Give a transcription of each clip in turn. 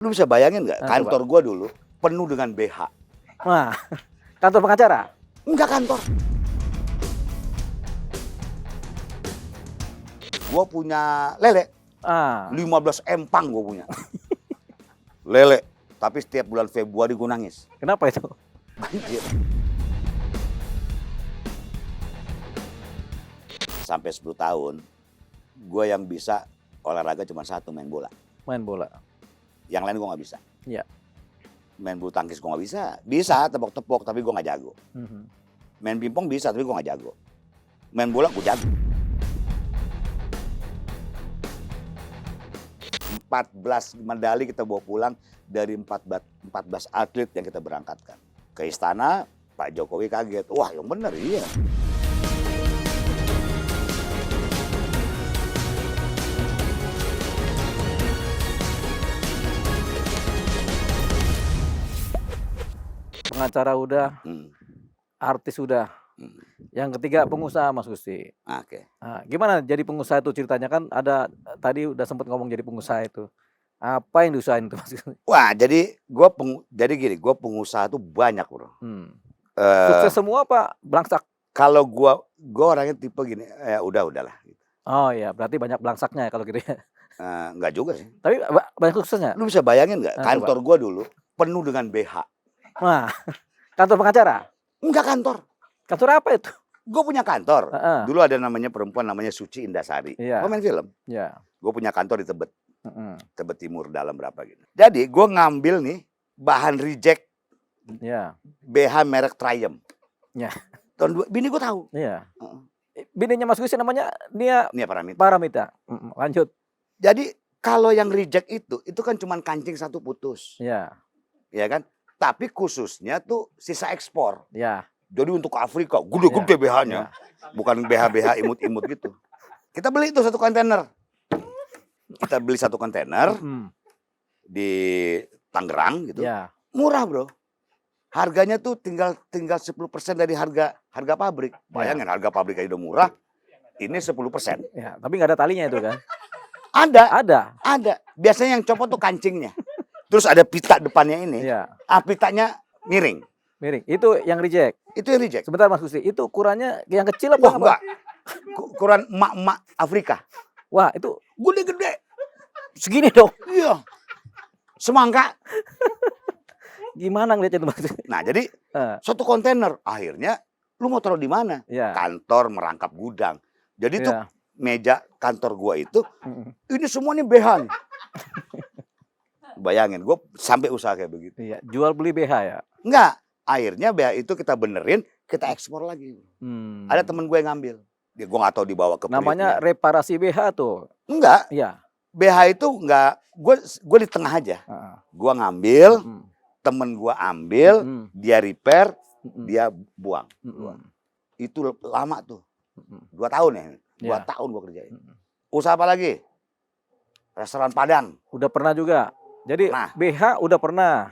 Lu bisa bayangin nggak, Coba. kantor gua dulu penuh dengan BH. Wah, kantor pengacara? Enggak kantor. Gua punya lele, Ah, 15 empang gua punya. Lele, tapi setiap bulan Februari gua nangis. kenapa itu? Banjir. Sampai 10 tahun, gua yang bisa olahraga cuma satu, main bola. Main bola. Yang lain gua nggak bisa. Iya. Main bulu tangkis gua nggak bisa. Bisa tepok-tepok, tapi gua nggak jago. Mhm. Main pingpong bisa, tapi gua nggak jago. Main bola gua jago. 14 medali kita bawa pulang dari 14 atlet yang kita berangkatkan. Ke istana, Pak Jokowi kaget. Wah, yang bener, iya. Pengacara udah, artis udah. Hmm. Yang ketiga pengusaha, Mas Gusti. Oke. Nah, gimana jadi pengusaha itu ceritanya? Kan ada tadi udah sempat ngomong jadi pengusaha itu. Apa yang diusahain itu, Mas Gusti? Wah, jadi gini, gua pengusaha tuh banyak, Bro. Sukses semua apa belangsak? Kalau gua orangnya tipe gini, ya udahlah. Oh ya, berarti banyak belangsaknya ya kalau gitu ya. Enggak juga sih. Tapi banyak suksesnya? Lu bisa bayangin nggak, Coba. kantor gua dulu penuh dengan BH. Wah, kantor pengacara? Enggak kantor. Kantor apa itu? Gue punya kantor. Heeh. Dulu ada namanya perempuan namanya Suci Indasari. Iya. Gua main film. Ya. Gue punya kantor di Tebet. Heeh. Tebet Timur dalam berapa gitu. Jadi gue ngambil nih bahan reject Ya. BH merek Triumph. Ya. Bini gue tahu. Iya. Heeh. Bininya Mas Gusti namanya Nia Ini Paramita. Paramita. Lanjut. Jadi kalau yang reject itu kan cuma kancing satu putus. Ya. Ya kan? Tapi khususnya tuh sisa ekspor. Ya. Jadi untuk Afrika, gede-gede BH-nya. Bukan BH-BH imut-imut gitu. Kita beli itu satu kontainer. Kita beli satu kontainer di Tangerang gitu. Ya. Murah, Bro. Harganya tuh tinggal 10% dari harga pabrik. Bayangin harga pabrik aja udah murah. Ini 10%. Ya, tapi nggak ada talinya itu kan? Ada. Ada. Biasanya yang copot tuh kancingnya. Terus ada pita depannya ini. Iya. Pitanya miring. Miring. Itu yang reject. Itu yang reject. Sebentar Mas Gusti, itu ukurannya yang kecil apa Wah, apa? enggak. Ukuran emak-emak Afrika. Wah, itu Gede-gede. segini dong. Iya. Semangka. Gimana ngeliatnya itu Mas Gusti? Nah, jadi Eh, satu kontainer. Akhirnya lu mau taruh di mana? ya. Kantor merangkap gudang. Jadi tuh Ya. meja kantor gua itu Mm-mm. ini semua nih BH nih. Bayangin, gua sampai usaha kayak begitu. Iya, jual beli BH ya. Enggak. Akhirnya BH itu kita benerin, kita ekspor lagi. Ada temen gue yang ngambil. Dia gua nggak tahu dibawa ke Namanya periuknya. reparasi BH tuh. Enggak. Iya. BH itu enggak, gue di tengah aja. Heeh. Gua ngambil, Mm. temen gua ambil, Mm. dia repair, Mm. dia buang. Mm. Itu lama tuh. Mm. 2 tahun ya. 2 Ya. tahun gua kerjain. Mm. Usaha apa lagi? Restoran Padang. Udah pernah juga. Jadi Nah. BH udah pernah.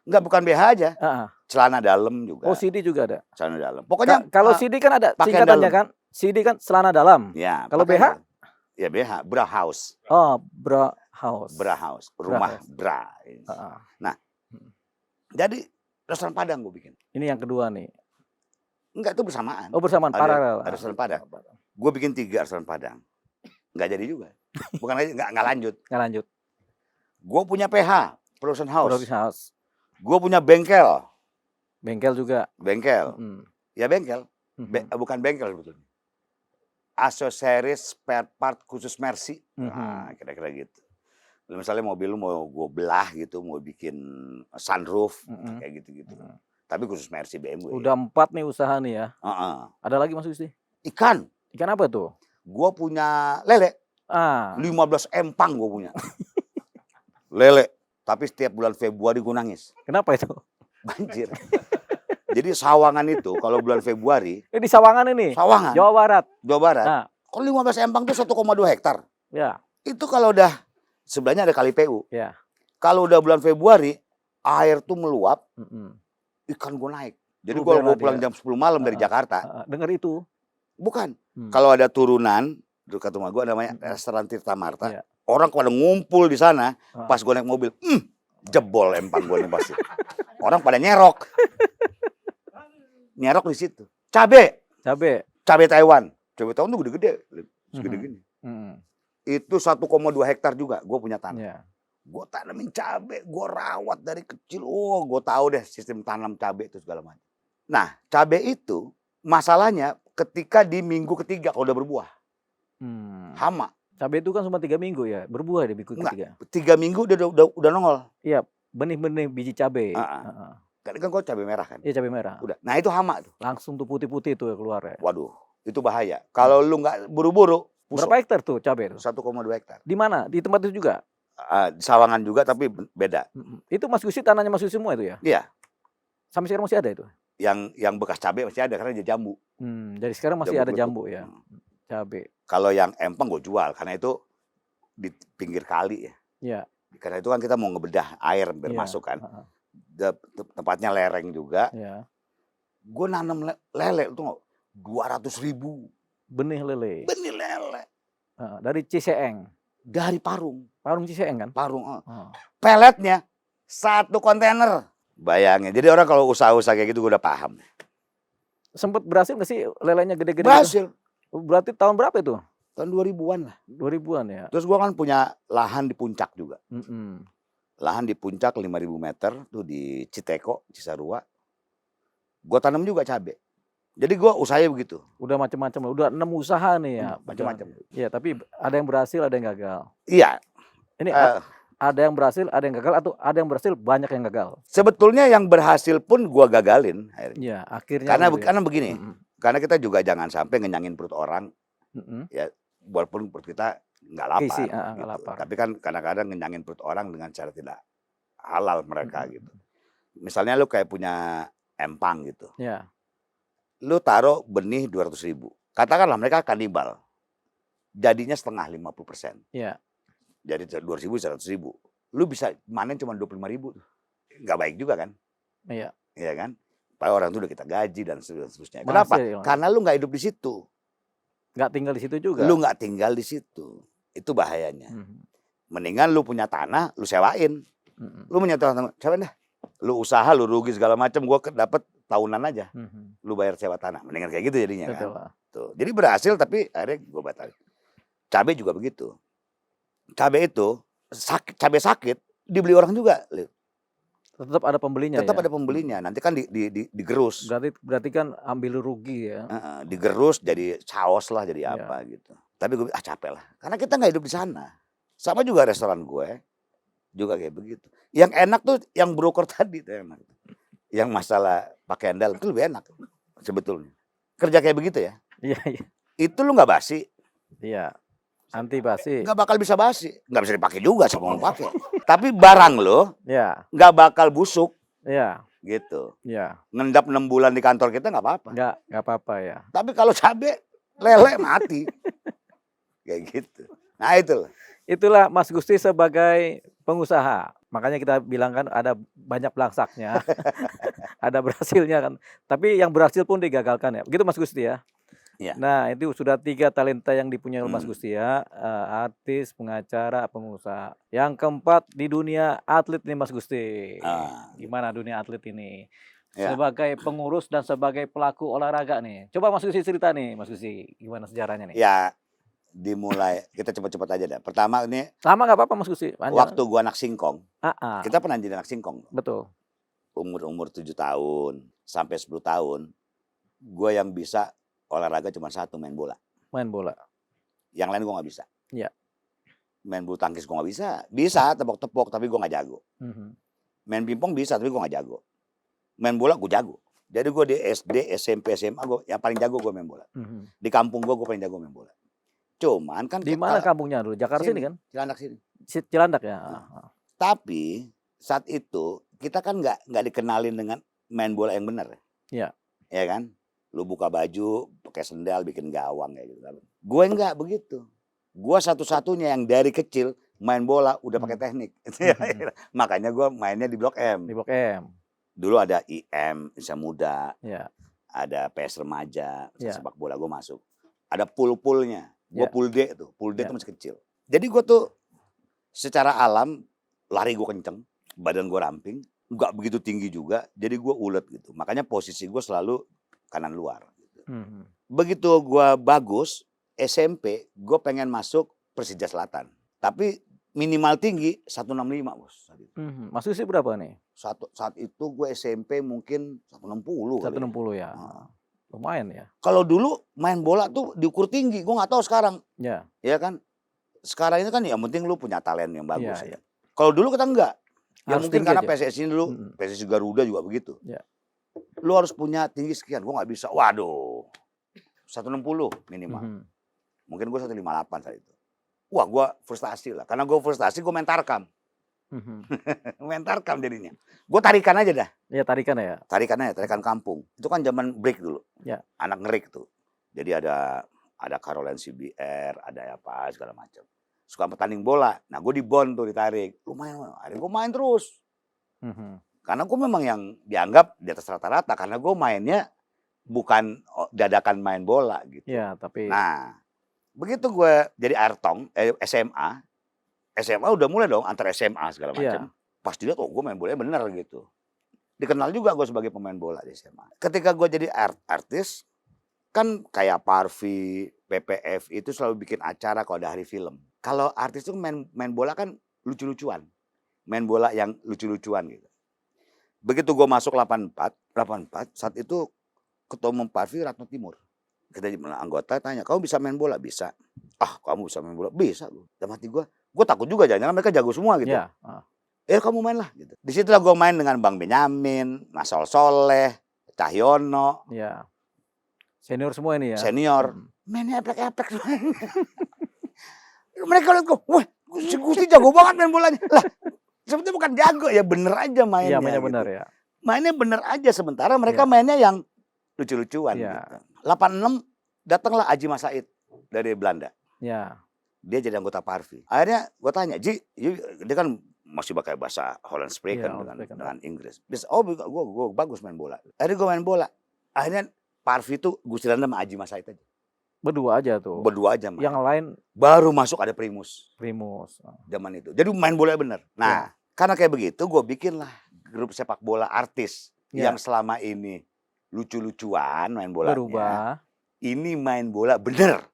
Enggak, bukan BH aja. Heeh. Celana dalam juga. Oh, CD juga ada. Celana dalam. Pokoknya Kalau CD kan ada pakaian singkatannya dalam. kan. CD kan celana dalam. ya, kalau pakaian BH? dalam. Ya BH, bra house. Oh, bra house. Bra house, rumah house. bra. Heeh. Jadi restoran Padang gue bikin. Ini yang kedua nih. Enggak, itu bersamaan. Oh, bersamaan paralel. Ada restoran Padang. Gue bikin 3 restoran Padang. Enggak jadi juga. Bukan aja enggak lanjut. Nggak lanjut. Gue punya PH, production house. Production house. Gue punya bengkel. Bengkel juga. Bengkel. Ya bengkel. Mhm. Bukan bengkel sebetulnya. Aksesoris spare part khusus Mercy. Mhm. Nah, kira-kira gitu. Misalnya mobil lu mau gue belah gitu, mau bikin sunroof, Mhm. kayak gitu-gitu. Mhm. Tapi khusus Mercy BMW. Udah 4 nih usaha nih ya. Heeh. Ada lagi Mas Gusti? Ikan. Ikan apa tuh? Gue punya lele. 15 empang gue punya. Lele. Tapi setiap bulan Februari gue nangis. Kenapa itu? Banjir. Jadi Sawangan itu kalau bulan Februari. Di Sawangan ini. Sawangan. Jawa Barat. Jawa Barat. Nah. Kalau 15 empang itu 1,2 hektar. Ya. Itu kalau udah sebelahnya ada kali PU. Ya. Kalau udah bulan Februari, air tuh meluap, Mm-mm. ikan gue naik. Jadi Oh, kalau bela gue pulang dia. jam 10 malam dari Jakarta, Dengar itu. bukan. Hmm. Kalau ada turunan, dekat rumah gue namanya restoran Tirta Marta. Iya. Orang pada ngumpul di sana, Ah. pas gue naik mobil, Jebol empang gue nih pasti. Orang pada nyerok. Nyerok di situ. Cabe Taiwan. Cabe Taiwan tuh gede-gede. Segede gini. Itu 1,2 hektar juga gue punya tanah. Yeah. Gue tanamin cabe, gue rawat dari kecil. Oh, gue tahu deh sistem tanam cabe itu segala macam. Nah, cabe itu masalahnya ketika di minggu ketiga kalau udah berbuah. Hama. Cabe itu kan cuma 3 minggu ya, berbuah di minggu ketiga. 3 minggu udah nongol. Iya, benih-benih biji cabe. Kan kok cabe merah kan? Iya, cabe merah. Udah. Nah, itu hama tuh. Langsung tuh putih-putih tuh keluar ya. Waduh, itu bahaya. Kalau lu nggak buru-buru, pusok. Berapa hektar tuh cabe itu? 1,2 hektar. Di mana? Di tempat itu juga? Di Sawangan juga tapi beda. Itu Mas Gusti tanahnya Mas Gusti semua itu ya? Iya. Sampai sekarang masih ada itu? Yang bekas cabe masih ada karena dia jambu. Jadi sekarang masih ada jambu ya, cabe. Kalau yang empang gue jual karena itu di pinggir kali ya. Iya. Karena itu kan kita mau ngebedah air biar masuk kan. Tempatnya lereng juga. Iya. Gue nanam lele itu 200.000 benih lele. Benih lele. Dari Ciseeng. Dari Parung. Parung Ciseeng kan? Parung. Peletnya 1 kontainer. Bayangin. Jadi orang kalau usaha-usaha kayak gitu gue udah paham. Sempet berhasil nggak sih lelenya gede-gede? Berhasil. Gitu? Berarti tahun berapa itu? Tahun 2000-an lah. 2000-an ya. Terus gue kan punya lahan di puncak juga. Lahan di puncak 5.000 meter tuh di Citeko, Cisarua. Gue tanam juga cabe. Jadi gue usahanya begitu. Udah macam-macam, udah 6 usaha nih ya. Macam-macam. Iya, tapi ada yang berhasil, ada yang gagal. Iya. Ini ada yang berhasil, ada yang gagal, atau ada yang berhasil, banyak yang gagal. Sebetulnya yang berhasil pun gue gagalin. Iya, akhirnya. Karena begini, karena kita juga jangan sampai ngenyangin perut orang. Ya, walaupun perut kita nggak lapar. Kisi, gitu. nggak lapar. Tapi kan kadang-kadang ngenyangin perut orang dengan cara tidak halal mereka gitu. Misalnya lu kayak punya empang gitu. Iya. Lu taruh benih 200.000. Katakanlah mereka kanibal. Jadinya setengah 50%. Iya. Jadi 200.000, 100.000. Lu bisa manen cuma 25.000. Nggak baik juga kan? Iya. Iya kan? Padahal orang itu udah kita gaji dan seterusnya. Kenapa? Karena lu nggak hidup di situ. Nggak tinggal di situ juga. Lu nggak tinggal di situ. Itu bahayanya. Mendingan lu punya tanah, lu sewain. Lu punya tanah, sewain dah. Lu usaha, lu rugi segala macam, gua dapat tahunan aja. Lu bayar sewa tanah. Mendingan kayak gitu jadinya. Betul. Kan. Tuh. Jadi berhasil tapi akhirnya gua batalin. Cabai juga begitu. Cabai itu cabai sakit dibeli orang juga. Tetap ada pembelinya. Tetap ada pembelinya. Nanti kan digerus. Berarti kan ambil rugi ya. Digerus jadi saus lah, jadi apa gitu. Tapi gue capek lah. Karena kita nggak hidup di sana. Sama juga restoran gue juga kayak begitu. Yang enak tuh yang broker tadi tuh enak. Yang masalah pakaian dalam itu lebih enak sebetulnya. Kerja kayak begitu ya. Iya. Itu lu nggak basi. Iya. Anti basi. Nggak bakal bisa basi. Nggak bisa dipakai juga sama mau pakai. Tapi barang lo nggak bakal busuk. Iya. Gitu. Iya. Ngendap 6 bulan di kantor kita nggak apa-apa. Nggak apa-apa ya. Tapi kalau cabai lele mati. Kayak gitu. Nah itulah Mas Gusti sebagai pengusaha. Makanya kita bilang kan ada banyak belangsaknya. Ada berhasilnya kan. Tapi yang berhasil pun digagalkan ya. Begitu Mas Gusti ya. Ya. Nah itu sudah 3 talenta yang dipunyai Mas Gusti ya. Artis, pengacara, pengusaha. Yang keempat di dunia atlet nih Mas Gusti. Gimana dunia atlet ini? Ya. Sebagai pengurus dan sebagai pelaku olahraga nih. Coba Mas Gusti cerita nih Mas Gusti. Gimana sejarahnya nih? Ya dimulai, kita cepat-cepat aja dah. Pertama ini. Lama gak apa-apa Mas Gusti. Waktu gua anak singkong. Kita pernah jadi anak singkong. Betul. Umur 7 tahun sampai 10 tahun. Gua yang bisa olahraga cuma satu, main bola. Main bola. Yang lain gue nggak bisa. Iya. Main bulu tangkis gue nggak bisa. Bisa tepok-tepok tapi gue nggak jago. Main pingpong bisa tapi gue nggak jago. Main bola gue jago. Jadi gue di SD, SMP, SMA gue yang paling jago gue main bola. Di kampung gue paling jago main bola. Cuman kan di mana kampungnya dulu? Jakarta sini kan? Cilandak sini. Cilandak ya. Tapi saat itu kita kan nggak dikenalin dengan main bola yang benar. Iya. Ya kan? Lu buka baju, pakai sendal, bikin gawang kayak gitu. Gue enggak begitu. Gue satu-satunya yang dari kecil main bola udah pakai teknik. Makanya gue mainnya di Blok M. Di Blok M. Dulu ada IM, Indonesia Muda. Ya. Ada PS Remaja, sepak bola gue masuk. Ada pool-poolnya. Gue pool D tuh. Pool D itu masih kecil. Jadi gue tuh secara alam lari gue kenceng. badan gue ramping, nggak begitu tinggi juga, jadi gue ulet gitu. Makanya posisi gue selalu kanan luar. Gitu. Begitu gue bagus, SMP, gue pengen masuk Persija Selatan. Tapi minimal tinggi 165 bos. Masuk sih berapa nih? Saat itu gue SMP mungkin 160. 160 ya. Lumayan ya. Kalau dulu main bola tuh diukur tinggi, gue nggak tahu sekarang. Ya. Ya kan. Sekarang ini kan yang penting lu punya talent yang bagus. Ya. Kalau dulu kita enggak. Ya harus mungkin karena aja. PSSI dulu, PSSI Garuda juga begitu. Ya. Lu harus punya tinggi sekian, gue nggak bisa. Waduh, 160 minimal. Mungkin gue 158 saat itu. Wah, gue frustasi lah. Karena gue frustasi, gue main tarkam. Main tarkam jadinya. Gue tarikan aja dah. Iya, tarikan ya. Tarikan kampung. Itu kan zaman break dulu. Ya. Anak ngerik tuh. Jadi ada Caroline CBR, ada apa segala macam. Suka pertanding bola. Nah, gue di Bon tuh ditarik. Lumayan. Akhirnya gue main terus. Karena gue memang yang dianggap di atas rata-rata. Karena gue mainnya bukan dadakan main bola gitu. Iya, tapi... Nah, begitu gue jadi Airtong, SMA udah mulai dong antar SMA segala macam. Pas dilihat, gue main bola bener gitu. Dikenal juga gue sebagai pemain bola di SMA. Ketika gue jadi artis, kan kayak Parvi, PPF itu selalu bikin acara kalau ada hari film. Kalau artis itu main bola kan lucu-lucuan. Main bola yang lucu-lucuan gitu. Begitu gue masuk 84, saat itu Ketua Umum Parvi Ratno Timur. Kita anggota tanya, kamu bisa main bola? Bisa. Ah, kamu bisa main bola? Bisa. Dalam hati gue takut juga, jangan mereka jago semua gitu. Ya. Kamu main lah gitu. Disitulah gue main dengan Bang Benyamin, Mas Soleh, Cahyono. Ya. Senior semua ini ya? Senior. Mainnya eplek-eplek. Mereka lihat gue, wah si Gusti jago banget main bolanya. Lah, sebetulnya bukan jago, ya bener aja mainnya. Iya, mainnya gitu. bener ya. Mainnya bener aja, sementara mereka mainnya yang lucu-lucuan. Gitu. 86 datanglah Aji Masaid dari Belanda. Ya. Dia jadi anggota Parvi. Akhirnya gue tanya, Ji, dia kan masih pakai bahasa Holland Spreken dengan Inggris. Bisa, gue bagus main bola. Akhirnya gue main bola. Akhirnya Parvi itu Gusti Randa sama Aji Masaid aja. Berdua aja tuh. Berdua aja. Yang lain baru masuk ada Primus. Zaman itu. Jadi main bola bener. Nah, karena kayak begitu gue bikin lah grup sepak bola artis yang selama ini lucu-lucuan main bolanya. Berubah. Ini main bola bener.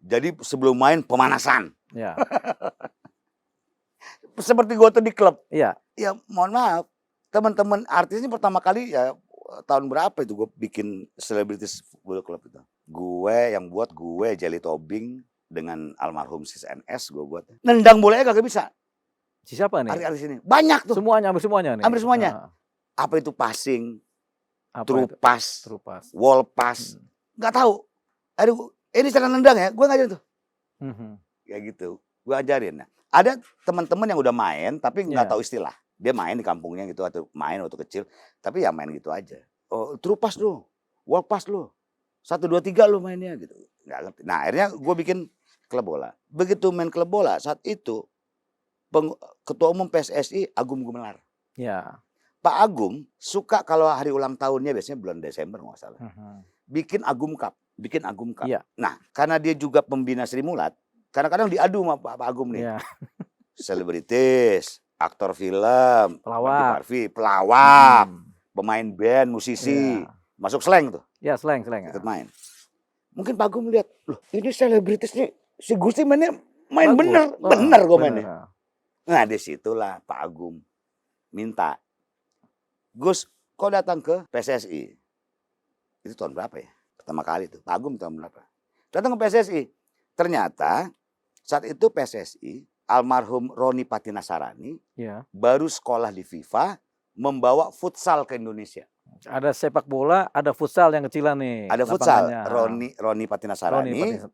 Jadi sebelum main pemanasan. Ya. Seperti gue tuh di klub. Iya. Ya mohon maaf. Teman-teman artis ini pertama kali ya tahun berapa itu gue bikin Celebrities Football Club itu. Yang buat gue Jelly Tobing dengan almarhum Sis NS gue buat. Nendang bolanya kagak bisa. Siapa nih? Artis ini. Banyak tuh. Semuanya, hampir semuanya nih. Hampir semuanya. Apa itu passing? True pass, wall pass, nggak tahu. Aduh, ini cara nendang ya, gue ngajarin tuh. Kayak gitu, gue ajarin. Nah, ada teman-teman yang udah main tapi nggak tahu istilah. Dia main di kampungnya gitu atau main waktu kecil, tapi ya main gitu aja. Oh, true pass lo, wall pass lo, 1, 2, 3 lo mainnya gitu. Nggak ngerti. Nah, akhirnya gue bikin klub bola. Begitu main klub bola, saat itu Ketua Umum PSSI Agum Gumelar. Ya. Pak Agum suka kalau hari ulang tahunnya biasanya bulan Desember nggak salah. Bikin Agum Cup. Ya. Nah, karena dia juga pembina Sri Mulat, kadang-kadang diadu sama Pak Agum nih. Ya. Selebritis, aktor film, pelawak, pemain band, musisi, masuk slang tuh. Ya, slang. Ikut main. Mungkin Pak Agum lihat, loh ini selebritis nih, si Gusti mainnya main bagus. bener gue mainnya. Nah, disitulah Pak Agum minta, Gus, kau datang ke PSSI. Itu tahun berapa ya? Pertama kali tuh. Pak Agum tahun berapa? Datang ke PSSI. Ternyata saat itu PSSI, almarhum Roni Patinasarani, baru sekolah di FIFA, membawa futsal ke Indonesia. Ada sepak bola, ada futsal yang kecilan nih. Ada futsal. Roni Patinasarani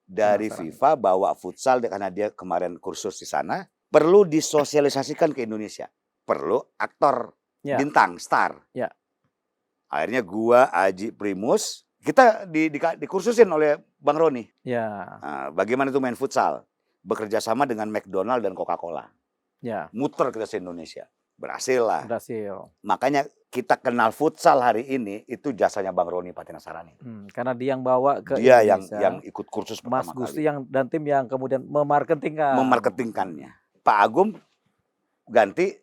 dari FIFA bawa futsal karena dia kemarin kursus di sana. Perlu disosialisasikan ke Indonesia. Perlu aktor. Bintang, star. Ya. Akhirnya gua, Aji, Primus, kita dikursusin oleh Bang Roni. Ya. Nah, bagaimana itu main futsal? Bekerja sama dengan McDonald dan Coca-Cola. Ya. Muter kita se-Indonesia. Berhasil lah. Berhasil. Makanya kita kenal futsal hari ini itu jasanya Bang Roni Patinasarani. Karena dia yang bawa ke dia Indonesia. yang ikut kursus pertama Mas Gusti kali. Dan tim yang kemudian memarketingkannya. Pak Agum ganti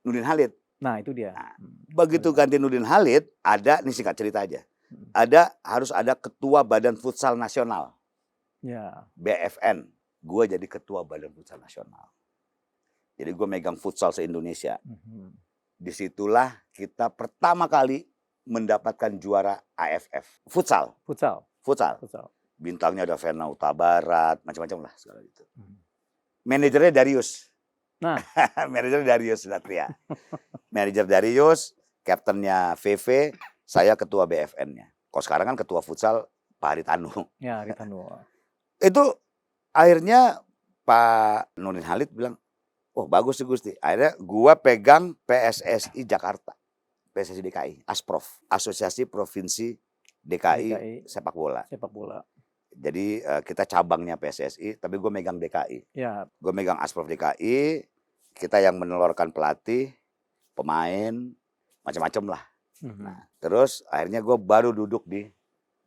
Nurdin Halid. Nah, itu dia. Nah, begitu ganti Nurdin Halid, ada, ini singkat cerita aja. Harus ada ketua Badan Futsal Nasional. Ya. BFN. Gue jadi ketua Badan Futsal Nasional. Jadi gue megang futsal se-Indonesia. Disitulah kita pertama kali mendapatkan juara AFF. Futsal. Bintangnya ada Fena Utabarat, macam-macam lah segala gitu. Manajernya Darius. Nah, manajer Darius Satria. Manajer Darius, kaptennya VV, saya ketua BFN-nya. Kalau sekarang kan ketua futsal Pak Haritanu. Ya, Haritanu. Itu akhirnya Pak Nurdin Halid bilang, oh bagus sih Gusti. Akhirnya gua pegang PSSI Jakarta. PSSI DKI, ASPROF, Asosiasi Provinsi DKI Sepak Bola. Jadi kita cabangnya PSSI, tapi gue megang DKI. Ya. Gue megang ASPROF DKI, kita yang menelurkan pelatih, pemain, macam-macam lah. Nah, terus akhirnya gue baru duduk di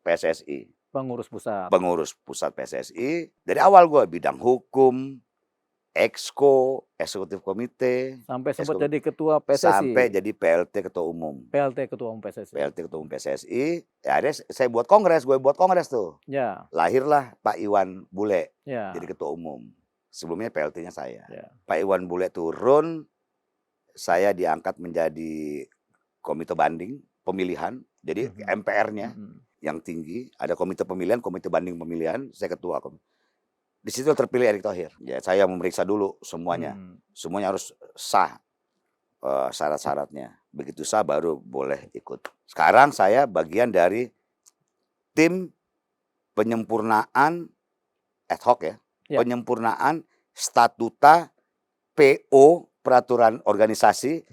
PSSI. Pengurus pusat PSSI. Dari awal gue bidang hukum, Exco, eksekutif komite. Sampai sempat jadi ketua PSSI. Sampai jadi PLT ketua umum. PLT ketua umum PSSI. Ya akhirnya saya buat kongres, gue buat kongres tuh. Ya. Lahirlah Pak Iwan Bule jadi ketua umum. Sebelumnya PLT-nya saya. Ya. Pak Iwan Bule turun, saya diangkat menjadi komite banding pemilihan. Jadi MPR-nya yang tinggi, ada komite pemilihan, komite banding pemilihan, saya ketua. Di situ terpilih Erick Thohir. Ya, saya memeriksa dulu semuanya. Semuanya harus sah syarat-syaratnya. Begitu sah baru boleh ikut. Sekarang saya bagian dari tim penyempurnaan ad hoc ya. Penyempurnaan statuta PO peraturan organisasi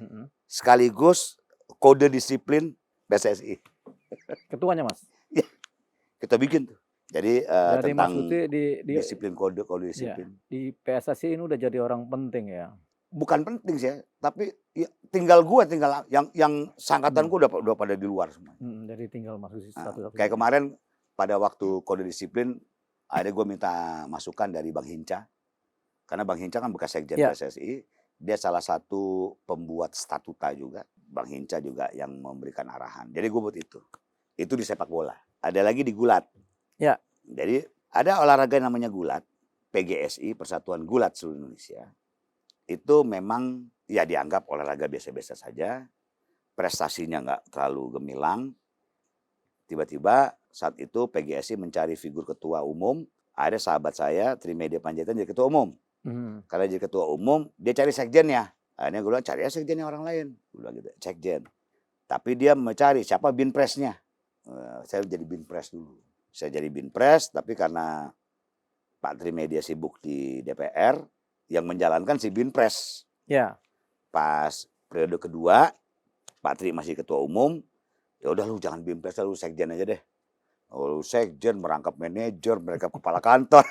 sekaligus kode disiplin PSSI. Ketuanya Mas? Ya, kita bikin tuh. Jadi tentang disiplin kode disiplin. Ya, di PSSI ini udah jadi orang penting ya. Bukan penting sih, tapi ya, tinggal yang sangkatan gua udah pada di luar semua. Jadi tinggal masuk satu-satu. Kayak kemarin pada waktu kode disiplin, akhirnya gua minta masukan dari Bang Hinca. Karena Bang Hinca kan bekas sekjen PSSI, dia salah satu pembuat statuta juga. Bang Hinca juga yang memberikan arahan. Jadi gua buat itu. Itu di sepak bola. Ada lagi di gulat. Ya. Jadi ada olahraga namanya gulat, PGSI, Persatuan Gulat Seluruh Indonesia. Itu memang ya dianggap olahraga biasa-biasa saja, prestasinya nggak terlalu gemilang. Tiba-tiba saat itu PGSI mencari figur ketua umum, ada sahabat saya, Trimedia Panjaitan jadi ketua umum. Karena jadi ketua umum, dia cari sekjennya. Akhirnya gue bilang cari ya sekjennya orang lain. Gue bilang gitu, sekjen. Tapi dia mencari siapa binpresnya. Saya jadi binpres dulu. Saya jadi binpres, tapi karena Pak Trimedia sibuk di DPR, yang menjalankan si binpres. Ya. Pas periode kedua, Pak Tri masih ketua umum, ya udah lu jangan binpres, lu sekjen aja deh. Lu sekjen merangkap manajer, mereka kepala kantor.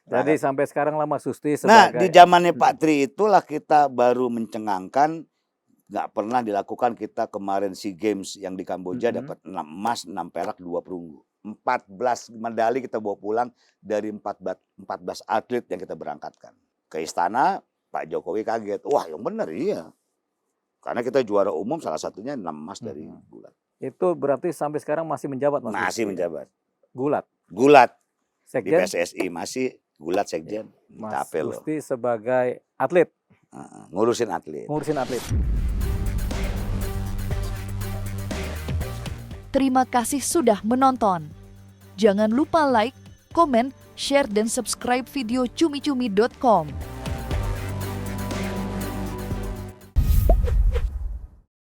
Jadi sampai sekarang lah Mas Gusti sebagai... Nah, di zamannya Pak Tri itulah kita baru mencengangkan, nggak pernah dilakukan kita kemarin SEA Games yang di Kamboja dapat 6 emas, 6 perak, 2 perunggu. 14 medali kita bawa pulang dari 14 atlet yang kita berangkatkan. Ke istana, Pak Jokowi kaget. Wah, yang benar iya. Karena kita juara umum salah satunya 6 emas dari gulat. Itu berarti sampai sekarang masih menjabat Mas? Masih menjabat. Gulat. Sekjen? Di PSSI masih gulat sekjen. Mas Gusti sebagai atlet. Ngurusin atlet. Terima kasih sudah menonton. Jangan lupa like, komen, share, dan subscribe video cumi-cumi.com.